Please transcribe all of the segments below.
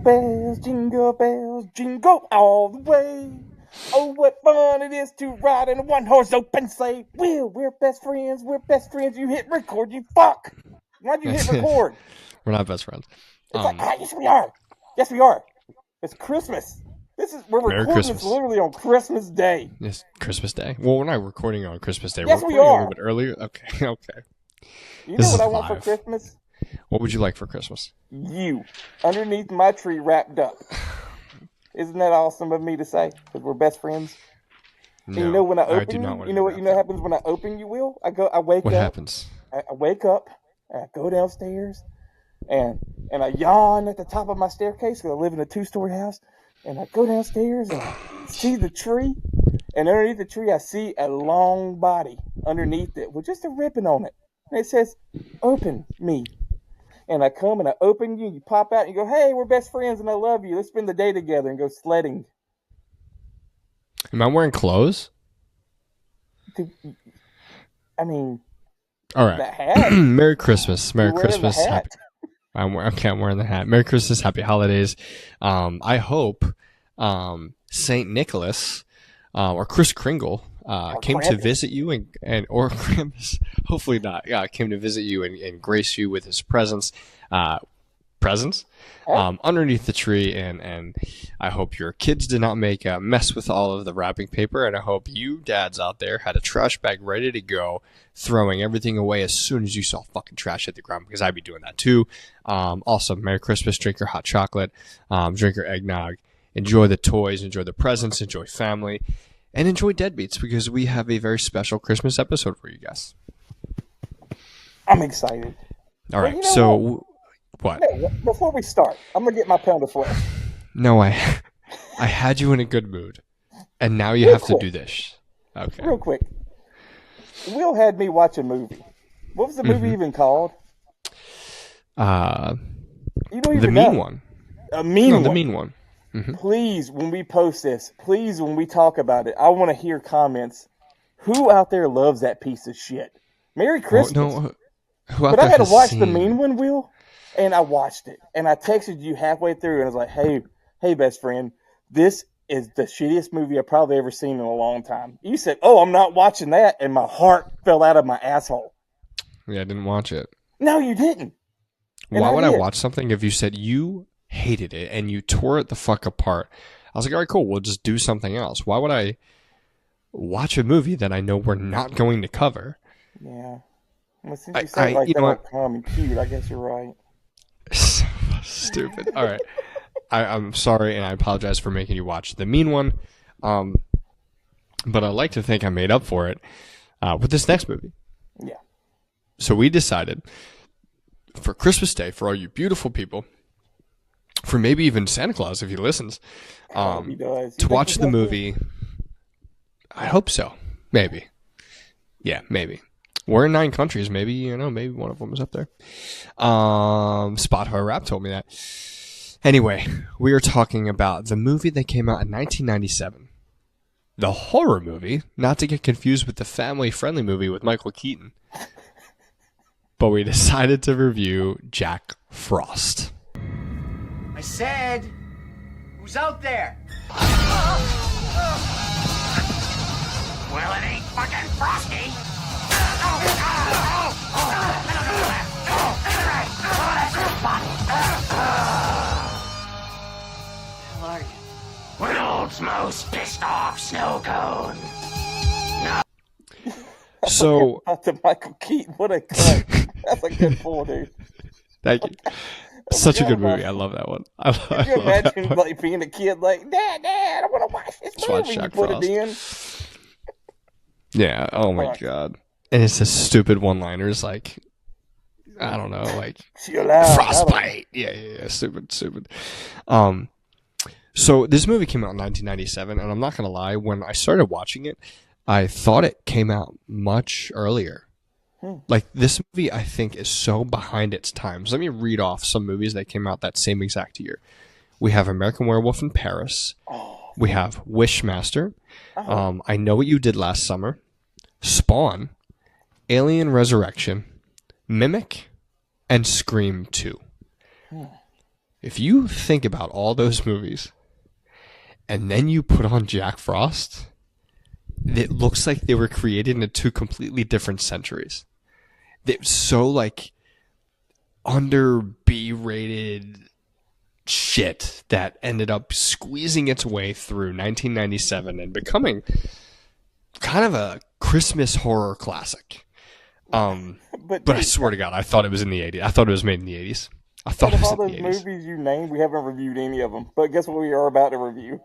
bells, jingle all the way. Oh, what fun it is to ride in a one-horse open sleigh. Will, we're best friends, You hit record, you fuck. Why'd you hit record? We're not best friends. It's like, yes, we are. Yes, we are. It's Christmas. We're recording Christmas. this literally on Christmas Day. It's Christmas Day. Well, we're not recording on Christmas Day. Yes, we're we recording are. a little bit earlier. Okay, okay. You This know what is I want for live. Christmas? What would you like for Christmas? You, underneath my tree, wrapped up. Isn't that awesome of me to say? Because we're best friends. No, And you know when I do open not you, want you to know be what you know wrapped happens when I open you, Will? I wake What up. happens? I wake up, and I go downstairs, and I yawn at the top of my staircase because I live in a 2-story house. And I go downstairs and I see the tree, and underneath the tree I see a long body underneath it with just a ribbon on it. And it says, "Open me." And I come and I open you, and you pop out and you go, "Hey, we're best friends and I love you. Let's spend the day together and go sledding." Am I wearing clothes? I mean, All right. the hat. Merry Christmas. Merry You're wearing Christmas. the hat. I'm wearing the hat. Merry Christmas. Happy holidays. I hope Saint Nicholas or Kris Kringle came Krampus. to visit you or Krampus, hopefully not, came to visit you and grace you with his presence. Underneath the tree, and I hope your kids did not make a mess with all of the wrapping paper, and I hope you dads out there had a trash bag ready to go, throwing everything away as soon as you saw fucking trash hit the ground, because I'd be doing that too. Also, Merry Christmas, drink your hot chocolate, drink your eggnog, enjoy the toys, enjoy the presents, enjoy family, and enjoy Deadbeats, because we have a very special Christmas episode for you guys. I'm excited. All right, you know so what? No, before we start, I'm gonna get my pound of flesh. No, I had you in a good mood, and now you have to do this. Okay. Real quick, Will had me watch a movie. What was the movie even called? You don't even The know. Mean One. A mean No, one. The Mean One. Mm-hmm. Please, when we post this, please, when we talk about it, I want to hear comments. Who out there loves that piece of shit? Merry Christmas. No, who out But there I had to has watch seen... The Mean One, Will, and I watched it. And I texted you halfway through, and I was like, hey, best friend, this is the shittiest movie I've probably ever seen in a long time. You said, "Oh, I'm not watching that," and my heart fell out of my asshole. Yeah, I didn't watch it. No, you didn't. Why would I watch something if you said you hated it and you tore it the fuck apart? I was like, all right, cool, we'll just do something else. Why would I watch a movie that I know we're not going to cover? Yeah. Well, since you said like that were calm and cute, I guess you're right. Stupid. All right. I'm sorry, and I apologize for making you watch The Mean One. But I like to think I made up for it with this next movie. Yeah. So we decided for Christmas Day, for all you beautiful people, for maybe even Santa Claus if he listens, to watch the movie. I hope so. Maybe. Yeah, maybe. We're in 9 countries. Maybe one of them is up there. Spotify Rap told me that. Anyway, we are talking about the movie that came out in 1997. The horror movie, not to get confused with the family-friendly movie with Michael Keaton. But we decided to review Jack Frost. I said, who's out there? Well, it ain't fucking Frosty. Who are you? World's most pissed off snow cone. So, to Michael Keaton, what a cunt. That's a good pull, dude. Thank you. Such a good movie. I love that one. Can you imagine like being a kid like, Dad, I want to watch this movie. You put it in. Yeah. Oh my god. And it's a stupid one-liners like, I don't know, like frostbite. Yeah. Stupid. So this movie came out in 1997, and I'm not gonna lie, when I started watching it, I thought it came out much earlier. Like, this movie, I think, is so behind its times. Let me read off some movies that came out that same exact year. We have American Werewolf in Paris. We have Wishmaster. I Know What You Did Last Summer. Spawn. Alien Resurrection. Mimic. And Scream 2. if you think about all those movies and then you put on Jack Frost, it looks like they were created in two completely different centuries. They're so like under B-rated shit that ended up squeezing its way through 1997 and becoming kind of a Christmas horror classic. But I swear to God, I thought it was in the 80s. I thought it was made in the 80s. I thought it was in the 80s. Of all those movies you named, we haven't reviewed any of them. But guess what we are about to review?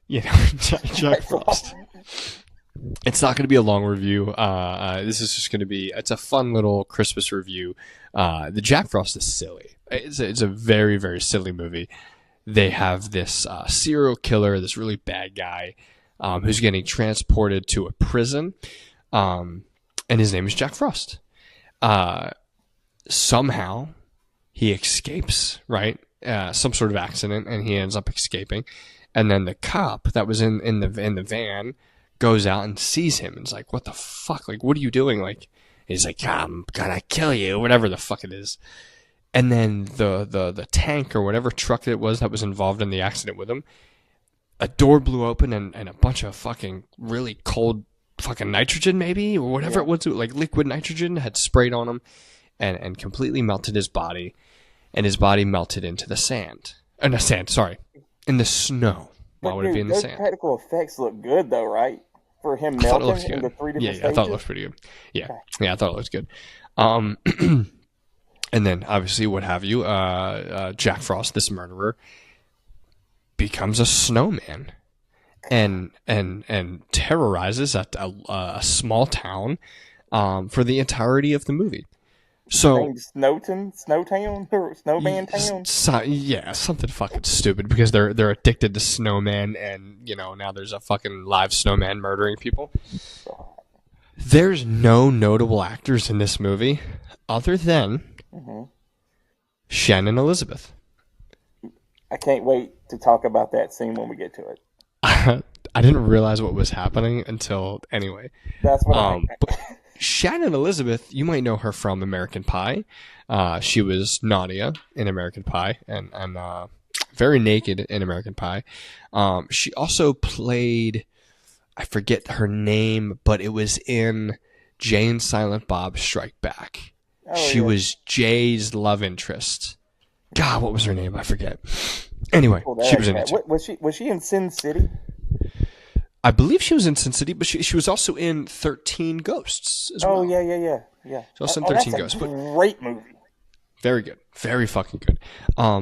You know, Jack Frost. It's not going to be a long review. This is just going to be, it's a fun little Christmas review. The Jack Frost is silly. It's a very, very silly movie. They have this serial killer, this really bad guy, who's getting transported to a prison. And his name is Jack Frost. Somehow he escapes, right? Some sort of accident, and he ends up escaping. And then the cop that was in the van goes out and sees him and is like, what the fuck? Like, what are you doing? Like, he's like, I'm gonna kill you, whatever the fuck it is. And then the tank or whatever truck it was that was involved in the accident with him, a door blew open and a bunch of fucking really cold fucking nitrogen maybe, or whatever it was, like liquid nitrogen had sprayed on him and completely melted his body. And his body melted into the sand. In the snow. Why would it be in the sand? Those practical effects look good though, right? For him melting into 3 different stages? I thought it looked pretty good. Yeah. Okay. Yeah, I thought it looked good. And then, obviously, what have you, Jack Frost, this murderer, becomes a snowman and terrorizes a small town for the entirety of the movie. So Snowman Town? Yeah, something fucking stupid because they're addicted to snowmen, and now there's a fucking live snowman murdering people. There's no notable actors in this movie other than Shannon Elizabeth. I can't wait to talk about that scene when we get to it. I didn't realize what was happening until anyway. That's what but Shannon Elizabeth, you might know her from American Pie. She was Nadia in American Pie and very naked in American Pie. She also played, I forget her name, but it was in Jay and Silent Bob Strike Back. She was Jay's love interest. God, what was her name? I forget. Anyway, she was in it too. Was she in Sin City? I believe she was in Sin City, but she was also in 13 Ghosts as well. Oh, yeah. She was in 13 Ghosts. Great movie. Very good. Very fucking good.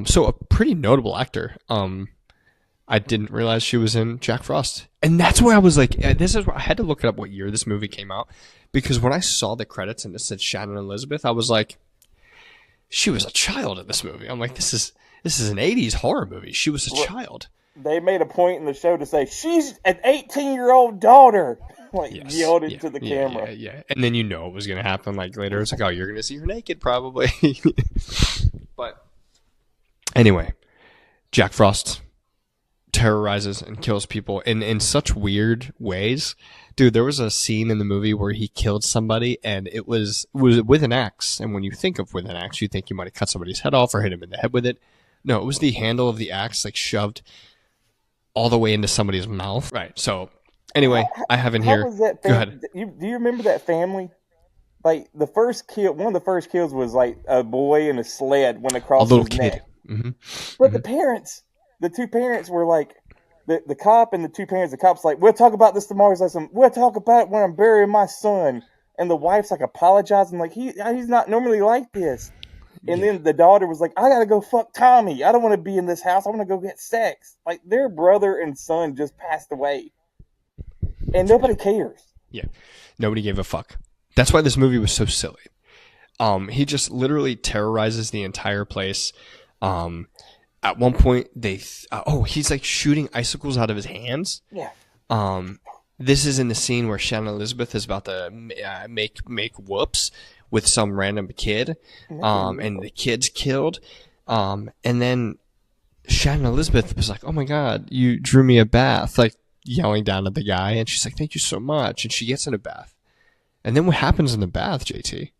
So a pretty notable actor. I didn't realize she was in Jack Frost. And that's where I was like, this is where I had to look up what year this movie came out. Because when I saw the credits and it said Shannon Elizabeth, I was like, she was a child in this movie. I'm like, this is an 80s horror movie. She was a child. They made a point in the show to say, she's an 18-year-old daughter. Yelled into the camera. Yeah. And then it was going to happen. Like later, it's like, oh, you're going to see her naked probably. But anyway, Jack Frost terrorizes and kills people in such weird ways. Dude, there was a scene in the movie where he killed somebody and it was with an axe. And when you think of with an axe, you think you might have cut somebody's head off or hit him in the head with it. No, it was the handle of the axe like shoved all the way into somebody's mouth. Right. So anyway, I have in here. Was that go ahead. Do you remember that family? Like one of the first kills was like a boy in a sled went across his neck. A little kid. Mm-hmm. But the two parents were like, the cop and the two parents, the cop's like, we'll talk about this tomorrow. He's like, we'll talk about it when I'm burying my son. And the wife's like apologizing, like he's not normally like this. And then the daughter was like, I gotta go fuck Tommy. I don't want to be in this house. I want to go get sex. Like their brother and son just passed away. And nobody cares. Yeah. Nobody gave a fuck. That's why this movie was so silly. He just literally terrorizes the entire place. At one point, he's like shooting icicles out of his hands. Yeah. This is in the scene where Shannon Elizabeth is about to make whoops with some random kid. And the kid's killed. And then Shannon Elizabeth was like, oh my God, you drew me a bath, like yelling down at the guy. And she's like, thank you so much. And she gets in a bath. And then what happens in the bath, JT?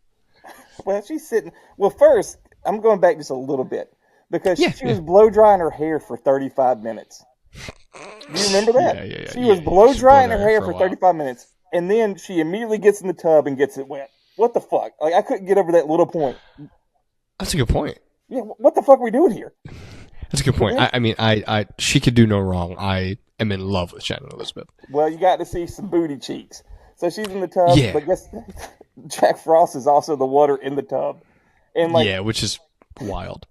Well, she's sitting. Well, first, I'm going back just a little bit. because Yeah, she was blow drying her hair for 35 minutes. Do you remember that? Yeah. She was blow She's drying blown her hair a for while. 35 minutes, and then she immediately gets in the tub and gets it wet. What the fuck? Like, I couldn't get over that little point. That's a good point. Yeah, what the fuck are we doing here? That's a good point. I mean, she could do no wrong. I am in love with Shannon Elizabeth. Well, you got to see some booty cheeks. So she's in the tub, Yeah. but guess Jack Frost is also the water in the tub. And like, Yeah, which is wild.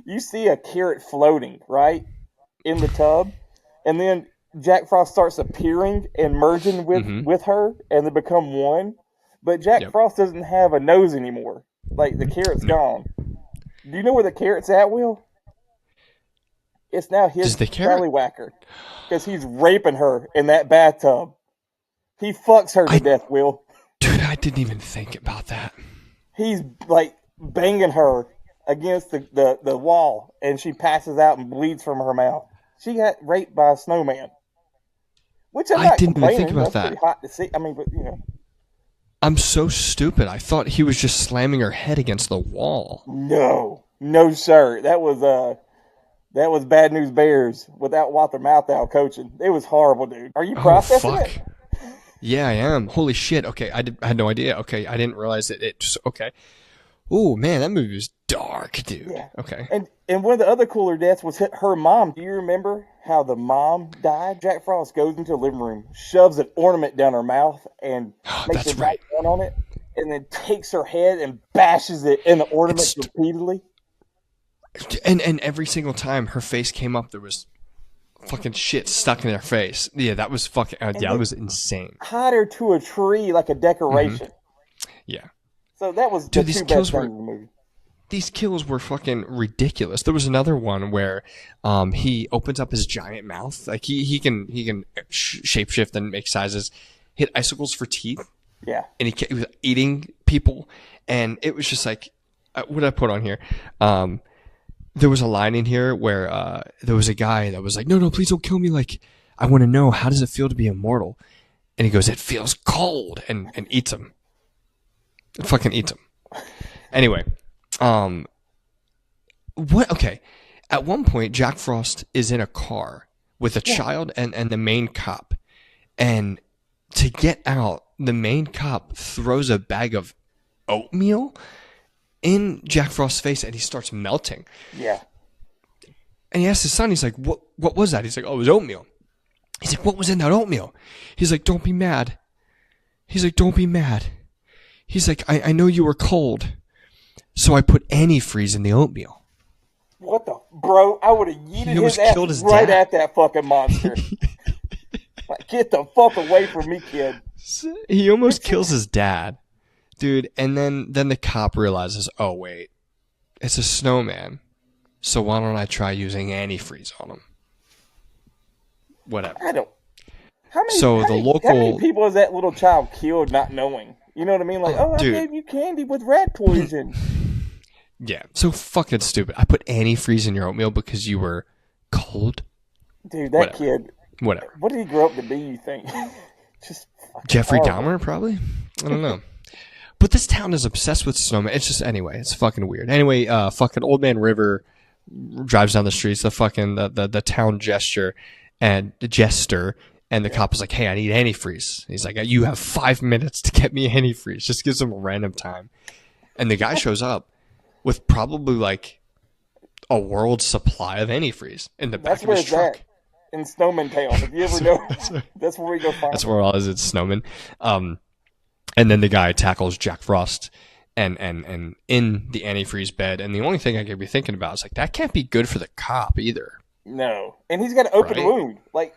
you see a carrot floating, right, in the tub, and then Jack Frost starts appearing and merging with her, and they become one. But Jack Frost doesn't have a nose anymore. Like, the carrot's gone. Do you know where the carrot's at, Will? It's now his tallywhacker. Because he's raping her in that bathtub. He fucks her to death, Will. Dude, I didn't even think about that. He's, like, banging her against the wall, and she passes out and bleeds from her mouth. She got raped by a snowman. Which I didn't even think about That's that. pretty hot to see. I mean, but, you know. I'm so stupid. I thought he was just slamming her head against the wall. No, sir. That was Bad News Bears without Walter Matthau coaching. It was horrible, dude. Are you processing it? Yeah, I am. Holy shit. Okay, I had no idea. Okay, I didn't realize that it just, okay. Oh, man, that movie was dark, dude. Yeah. Okay. And one of the other cooler deaths was her mom. Do you remember how the mom died? Jack Frost goes into the living room, shoves an ornament down her mouth, and makes her write down on it, and then takes her head and bashes it in the ornament repeatedly. And every single time her face came up, there was fucking shit stuck in their face. Yeah, that was fucking, that was insane. Tied her to a tree like a decoration. Yeah. So that was dude, the two best things in the movie. These kills were fucking ridiculous. There was another one where he opens up his giant mouth. Like he can shapeshift and make sizes. He had icicles for teeth. Yeah. And he was eating people. And it was just like, what did I put on here? There was a line in here where there was a guy that was like, no, please don't kill me. Like, I want to know, how does it feel to be immortal? And he goes, it feels cold, and eats him. It fucking eats him. Anyway, okay. At one point, Jack Frost is in a car with a child and the main cop. And to get out, the main cop throws a bag of oatmeal in Jack Frost's face, and he starts melting. Yeah. And he asks his son, he's like, what was that? He's like, oh, it was oatmeal. He's like, what was in that oatmeal? He's like, don't be mad. He's like, don't be mad. He's like, I know you were cold, so I put antifreeze in the oatmeal. What the? Bro, I would have yeeted his ass right at that fucking monster. Like, get the fuck away from me, kid. He almost kills his dad. Dude, and then the cop realizes, oh, wait, it's a snowman, so why don't I try using antifreeze on him? Whatever. How many people has that little child killed not knowing? You know what I mean? Like, I gave you candy with rat poison. Yeah, so fucking stupid. I put antifreeze in your oatmeal because you were cold. Dude, that kid. Whatever. What did he grow up to be, you think? Just Jeffrey Dahmer, probably? I don't know. But this town is obsessed with snowmen. It's just, anyway, it's fucking weird. Anyway, fucking Old Man River drives down the streets, the town jester, and the cop is like, hey, I need antifreeze. He's like, you have 5 minutes to get me antifreeze. Just gives him a random time. And the guy shows up with probably like a world's supply of antifreeze in the back of his truck. That in Snowman Town. If you ever know, that's where we go find That's where all is, it's Snowman. And then the guy tackles Jack Frost and in the antifreeze bed. And the only thing I could be thinking about is like, that can't be good for the cop either. No. And he's got an open wound. Like,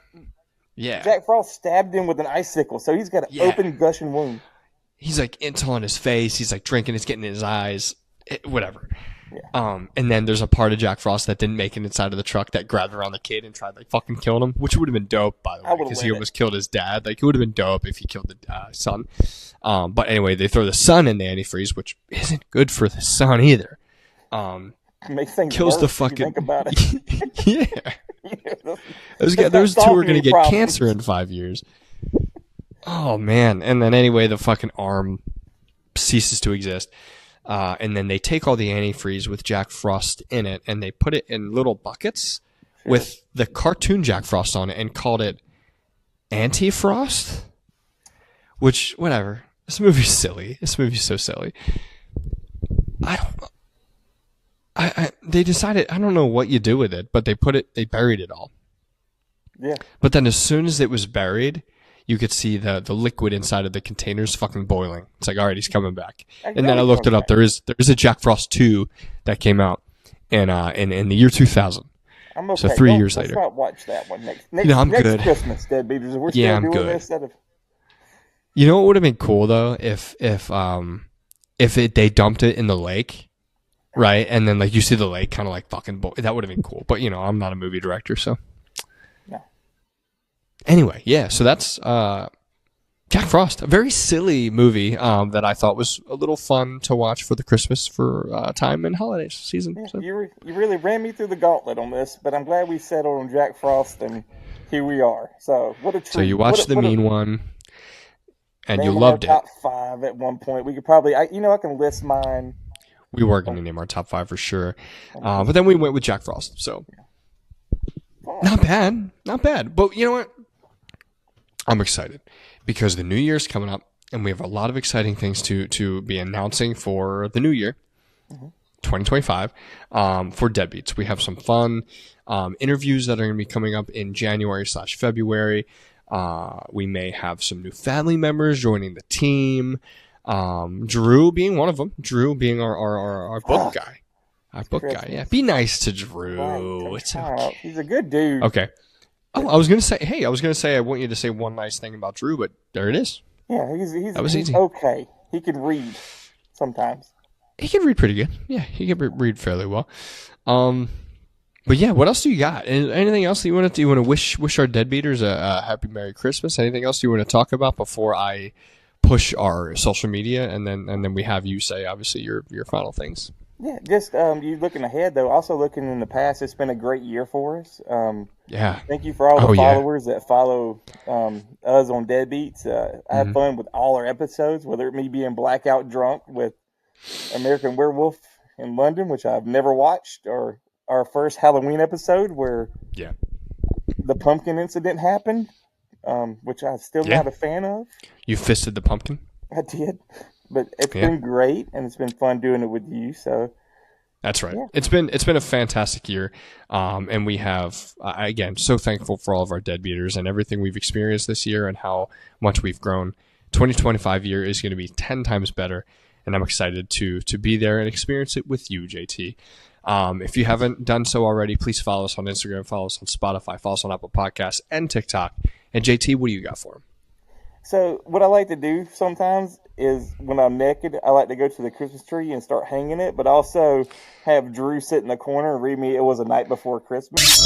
yeah. Jack Frost stabbed him with an icicle, so he's got an open gushing wound. He's like, it's on his face. He's like drinking, it's getting in his eyes, whatever. Yeah. And then there's a part of Jack Frost that didn't make it inside of the truck that grabbed around the kid and tried like fucking killing him, which would have been dope, by the way, because he almost killed his dad. Like, it would have been dope if he killed the son. But anyway, they throw the son in the antifreeze, which isn't good for the son either. Makes things kills worse the fucking. Think about it. Yeah. Those two are gonna get cancer in 5 years. Oh man! And then anyway, the fucking arm ceases to exist. and then they take all the antifreeze with Jack Frost in it, and they put it in little buckets with the cartoon Jack Frost on it, and called it Anti-Frost. Which, whatever. This movie's silly. This movie's so silly. They decided, I don't know what you do with it, but they buried it all. Yeah. But then as soon as it was buried, you could see the liquid inside of the containers fucking boiling. It's like, all right, he's coming back. And then I looked it up. There is a Jack Frost 2 that came out in the year 2000. I'm okay. So 3 years later. Let's not watch that one next I'm good. Christmas, Deadbeaters. We're Yeah, still I'm doing good. this instead of... You know what would have been cool though if they dumped it in the lake, right? And then like you see the lake kind of like fucking that would have been cool. But I'm not a movie director, so. No. Anyway, yeah. So that's Jack Frost, a very silly movie that I thought was a little fun to watch for the Christmas time and holiday season. Yeah, So. you really ran me through the gauntlet on this, but I'm glad we settled on Jack Frost, and here we are. So what a treat. So you watched the mean one. And you name loved our it. Top 5 at one point. We could probably, I can list mine. We were going to name our top 5 for sure, but then we went with Jack Frost. So not bad. But you know what? I'm excited because the new year's coming up, and we have a lot of exciting things to be announcing for the new year, 2025. For Deadbeats, we have some fun interviews that are going to be coming up in January/February. We may have some new family members joining the team. Drew being one of them. Drew being our book guy. Our book guy. Yeah. Be nice to Drew. Right. It's okay. He's a good dude. Okay. Oh, I was gonna say I want you to say one nice thing about Drew, but there it is. Yeah, that was easy. Okay. He can read sometimes. He can read pretty good. Yeah, he can read fairly well. But yeah, what else do you got? Anything else that you want to wish our Deadbeaters a happy Merry Christmas? Anything else you want to talk about before I push our social media and then we have you say obviously your final things? Yeah, just you looking ahead though. Also looking in the past, it's been a great year for us. Yeah. Thank you for all the followers that follow us on Deadbeats. I have fun with all our episodes, whether it me being blackout drunk with American Werewolf in London, which I've never watched, or our first Halloween episode where the pumpkin incident happened, which I'm still not a fan of. You fisted the pumpkin? I did, but it's been great, and it's been fun doing it with you. So that's right. Yeah. It's been a fantastic year, and we have again so thankful for all of our Deadbeaters and everything we've experienced this year and how much we've grown. 2025 year is going to be 10 times better, and I'm excited to be there and experience it with you, JT. If you haven't done so already, please follow us on Instagram, follow us on Spotify, follow us on Apple Podcasts and TikTok. And JT, what do you got for him? So what I like to do sometimes is when I'm naked, I like to go to the Christmas tree and start hanging it, but also have Drew sit in the corner and read me It Was a Night Before Christmas.